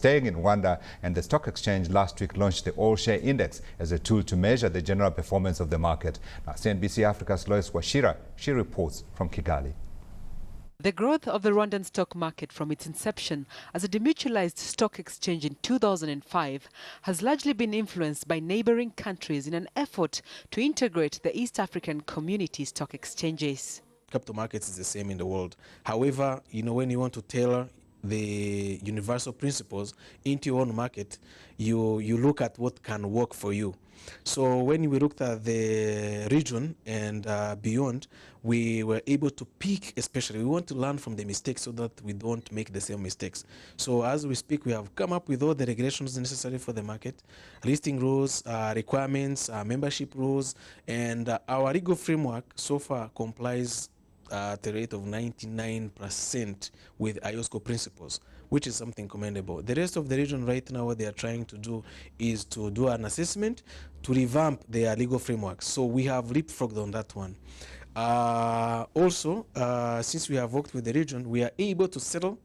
Staying in Rwanda, and the stock exchange last week launched the all-share index as a tool to measure the general performance of the market. Now, CNBC Africa's Loise Wachira, she reports from Kigali. The growth of the Rwandan stock market from its inception as a demutualized stock exchange in 2005 has largely been influenced by neighboring countries in an effort to integrate the East African community stock exchanges. Capital markets is the same in the world. However, when you want to tailor the universal principles into your own market, you look at what can work for you. So when we looked at the region and beyond, we were able to pick, especially we want to learn from the mistakes so that we don't make the same mistakes. So as we speak, we have come up with all the regulations necessary for the market, listing rules, requirements, membership rules, and our legal framework so far complies at a rate of 99% with IOSCO principles, which is something commendable. The rest of the region right now, what they are trying to do is to do an assessment to revamp their legal framework. So we have leapfrogged on that one. Also, since we have worked with the region, we are able to settle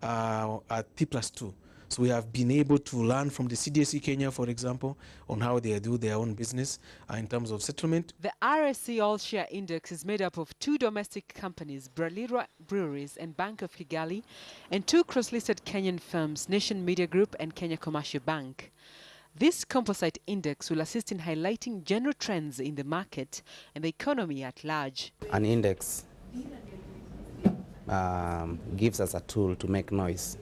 at T+2. So we have been able to learn from the CDSC Kenya, for example, on how they do their own business in terms of settlement. The RSC All-Share Index is made up of 2 domestic companies, Bralirwa Breweries and Bank of Kigali, and 2 cross-listed Kenyan firms, Nation Media Group and Kenya Commercial Bank. This composite index will assist in highlighting general trends in the market and the economy at large. An index gives us a tool to make noise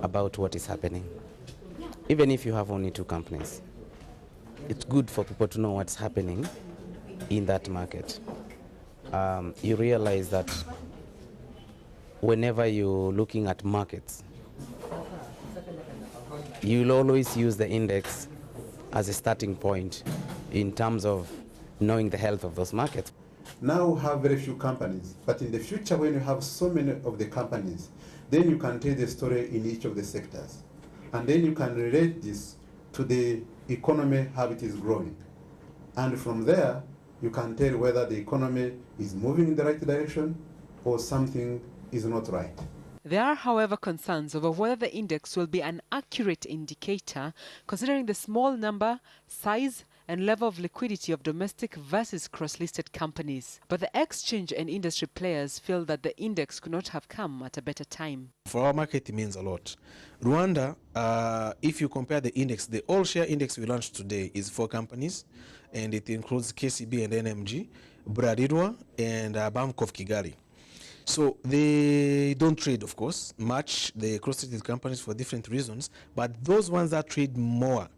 about what is happening. Even if you have only 2 companies, it's good for people to know what's happening in that market. You realize that whenever you're looking at markets, you'll always use the index as a starting point in terms of knowing the health of those markets. Now we have very few companies, but in the future when you have so many of the companies, then you can tell the story in each of the sectors. And then you can relate this to the economy, how it is growing. And from there, you can tell whether the economy is moving in the right direction or something is not right. There are, however, concerns over whether the index will be an accurate indicator, considering the small number, size, and level of liquidity of domestic versus cross-listed companies. But the exchange and industry players feel that the index could not have come at a better time. For our market, it means a lot. Rwanda, if you compare the index, the all-share index we launched today is 4 companies, and it includes KCB and NMG, Bralirwa, and Bank of Kigali. So they don't trade, of course, much, the cross-listed companies for different reasons, but those ones that trade more,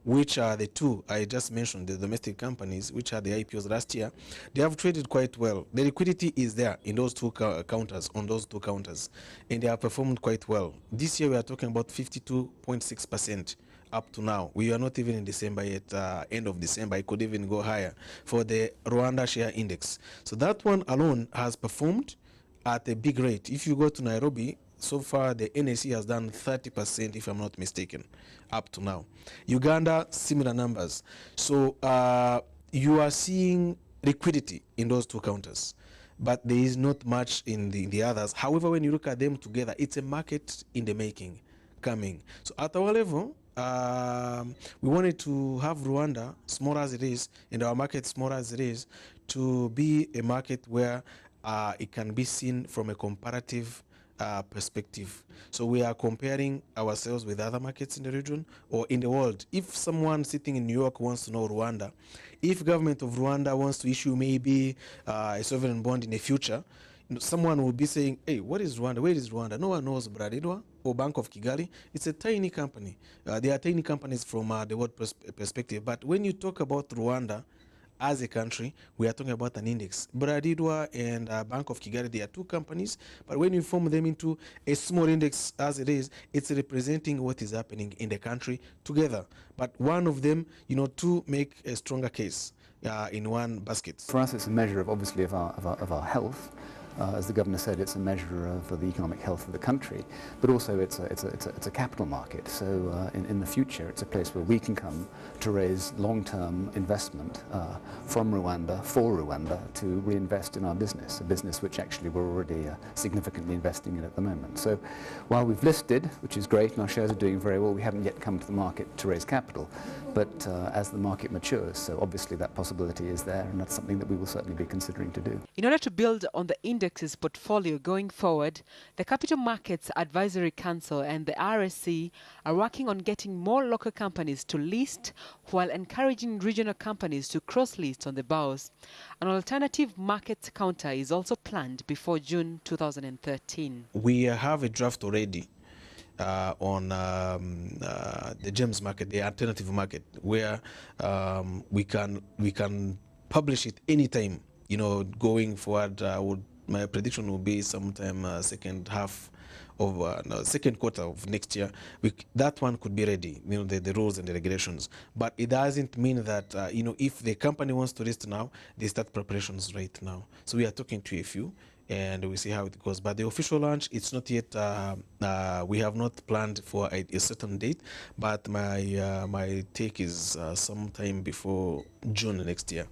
which are the 2 I just mentioned, the domestic companies, which had the IPOs last year, they have traded quite well. The liquidity is there in those 2 counters, on those 2 counters, and they have performed quite well. This year we are talking about 52.6% up to now. We are not even in December yet, end of December, it could even go higher for the Rwanda Share Index. So that one alone has performed at a big rate. If you go to Nairobi, so far the NSE has done 30%, if I'm not mistaken, up to now. Uganda, similar numbers. So you are seeing liquidity in those 2 counters, but there is not much in the others. However, when you look at them together, it's a market in the making, coming. So at our level, we wanted to have Rwanda, small as it is, and our market small as it is, to be a market where it can be seen from a comparative perspective. So we are comparing ourselves with other markets in the region or in the world. If someone sitting in New York wants to know Rwanda, if government of Rwanda wants to issue maybe a sovereign bond in the future, someone will be saying, hey, what is Rwanda? Where is Rwanda? No one knows Bralirwa or Bank of Kigali. It's a tiny company. They are tiny companies from the world perspective. But when you talk about Rwanda as a country, we are talking about an index. Bralirwa and Bank of Kigali, they are 2 companies, but when you form them into a small index as it is, it's representing what is happening in the country together. But one of them, to make a stronger case in one basket. For us, it's a measure of, obviously, of our health, As the Governor said, it's a measure of the economic health of the country, but also it's a capital market. So in the future, it's a place where we can come to raise long-term investment from Rwanda, for Rwanda, to reinvest in our business, a business which actually we're already significantly investing in at the moment. So while we've listed, which is great, and our shares are doing very well, we haven't yet come to the market to raise capital. But as the market matures, so obviously that possibility is there, and that's something that we will certainly be considering to do. In order to build on the index's portfolio going forward, the Capital Markets Advisory Council and the RSC are working on getting more local companies to list while encouraging regional companies to cross-list on the bourse. An alternative market counter is also planned before June 2013. We have a draft already on the GEMS market, the alternative market, where we can publish it anytime. You know, going forward, my prediction will be sometime second quarter of next year. That one could be ready. You know, the rules and the regulations. But it doesn't mean that you know, if the company wants to list now, they start preparations right now. So we are talking to a few, and we see how it goes. But the official launch, it's not yet, we have not planned for a certain date, but my take is sometime before June next year.